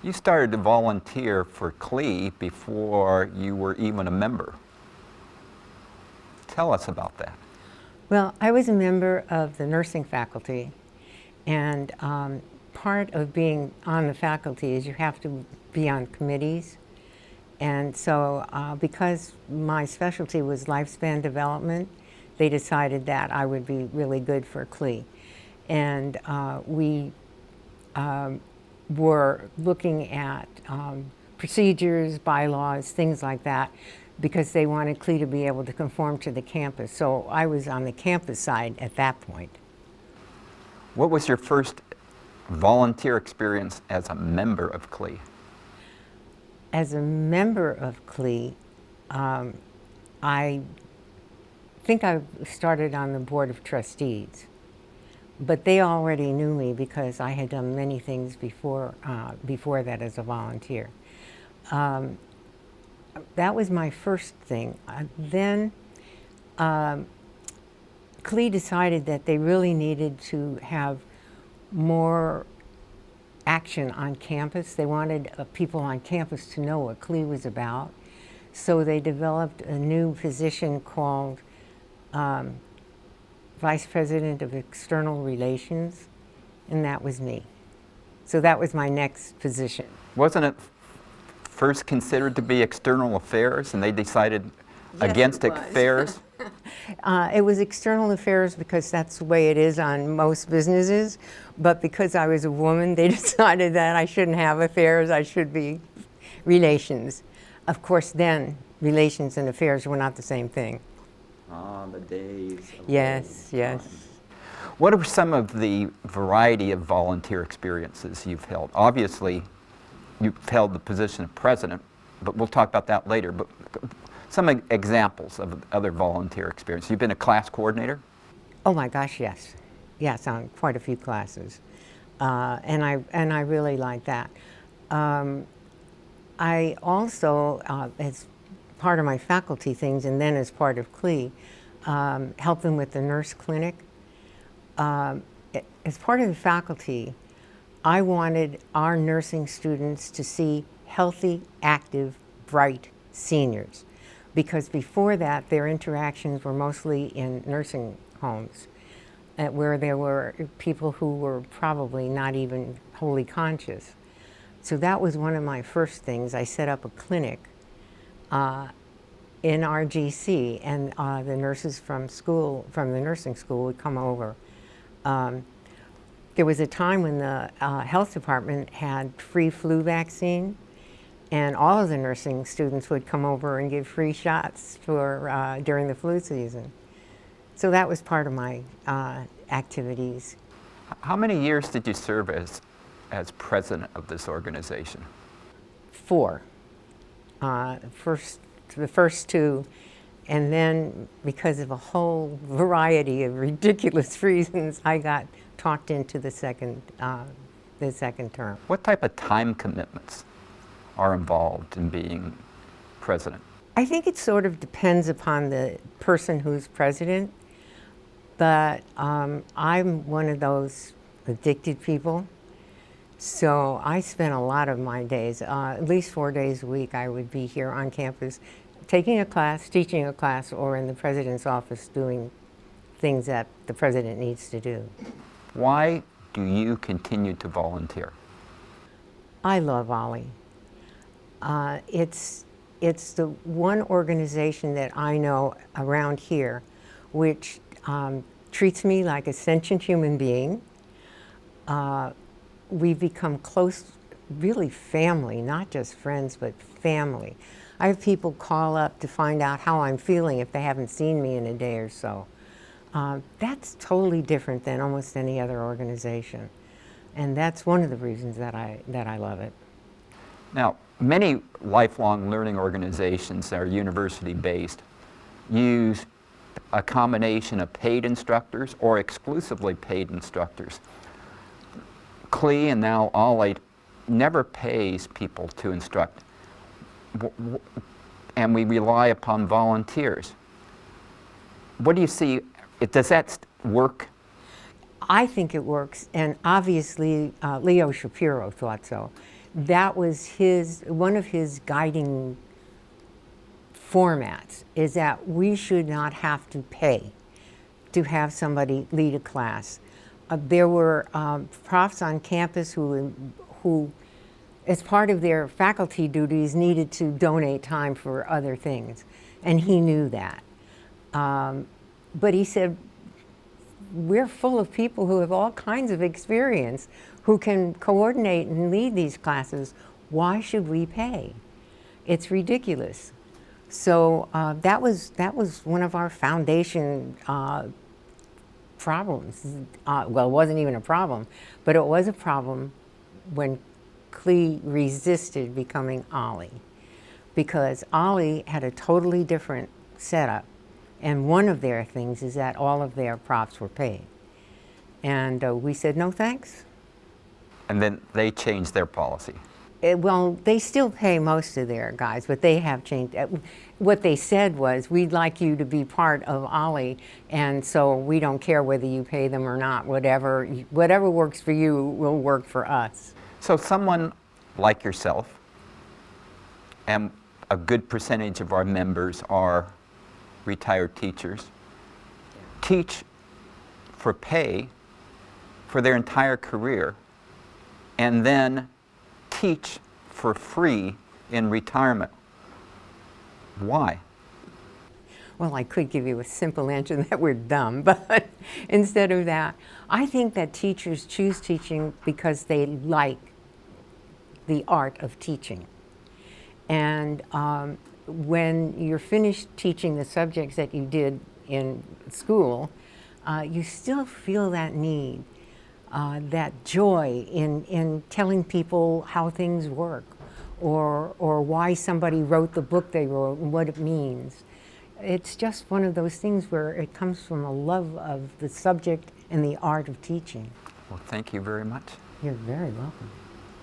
You started to volunteer for CLE before you were even a member. Tell us about that. Well, I was a member of the nursing faculty, and part of being on the faculty is you have to be on committees. And so because my specialty was lifespan development, they decided that I would be really good for CLE. And we were looking at procedures, bylaws, things like that, because they wanted CLE to be able to conform to the campus. So I was on the campus side at that point. What was your first volunteer experience as a member of CLE? As a member of CLE, I think I started on the board of trustees, but they already knew me because I had done many things before that as a volunteer. That was my first thing. Then CLE decided that they really needed to have more action on campus. They wanted people on campus to know what CLE was about. So they developed a new position called Vice President of External Relations, and that was me. So that was my next position. Wasn't it first considered to be external affairs, and they decided against affairs? It was external affairs because that's the way it is on most businesses, but because I was a woman, they decided that I shouldn't have affairs, I should be relations. Of course, then, relations and affairs were not the same thing. Ah, the days of Yes, yes. What are some of the variety of volunteer experiences you've held? Obviously, you've held the position of president, but we'll talk about that later. But some examples of other volunteer experience. You've been a class coordinator? Oh my gosh, yes. Yes, on quite a few classes. And I really like that. I also, as part of my faculty things and then as part of CLE, help them with the nurse clinic. As part of the faculty, I wanted our nursing students to see healthy, active, bright seniors, because before that their interactions were mostly in nursing homes where there were people who were probably not even wholly conscious. So that was one of my first things. I set up a clinic in RGC, and the nurses from the nursing school would come over. There was a time when the health department had free flu vaccine, and all of the nursing students would come over and give free shots for during the flu season. So that was part of my activities. How many years did you serve as president of this organization? 4. The first 2, and then because of a whole variety of ridiculous reasons, I got talked into the second term. What type of time commitments are involved in being president? I think it sort of depends upon the person who's president, but I'm one of those addicted people. So I spent a lot of my days, at least 4 days a week, I would be here on campus taking a class, teaching a class, or in the president's office doing things that the president needs to do. Why do you continue to volunteer? I love OLLI. It's the one organization that I know around here which treats me like a sentient human being. We've become close, really family, not just friends, but family. I have people call up to find out how I'm feeling if they haven't seen me in a day or so. That's totally different than almost any other organization. And that's one of the reasons that I love it. Now, many lifelong learning organizations that are university-based use a combination of paid instructors or exclusively paid instructors. CLE and now OLLI never pays people to instruct, and we rely upon volunteers. What do you see? Does that work? I think it works, and obviously Leo Shapiro thought so, that was one of his guiding formats, is that we should not have to pay to have somebody lead a class. There were profs on campus who, as part of their faculty duties, needed to donate time for other things, and he knew that. But he said, we're full of people who have all kinds of experience, who can coordinate and lead these classes. Why should we pay? It's ridiculous. So that was one of our foundation problems. Well, it wasn't even a problem, but it was a problem when CLE resisted becoming OLLI, because OLLI had a totally different setup, and one of their things is that all of their profs were paid. And we said, no thanks. And then they changed their policy. Well, they still pay most of their guys, but they have changed. What they said was, we'd like you to be part of OLLI, and so we don't care whether you pay them or not. Whatever works for you will work for us. So someone like yourself, and a good percentage of our members are retired teachers, teach for pay for their entire career, and then teach for free in retirement. Why? Well, I could give you a simple answer that we're dumb, but instead of that, I think that teachers choose teaching because they like the art of teaching. And when you're finished teaching the subjects that you did in school, you still feel that need, that joy in telling people how things work, or why somebody wrote the book they wrote and what it means. It's just one of those things where it comes from a love of the subject and the art of teaching. Well, thank you very much. You're very welcome.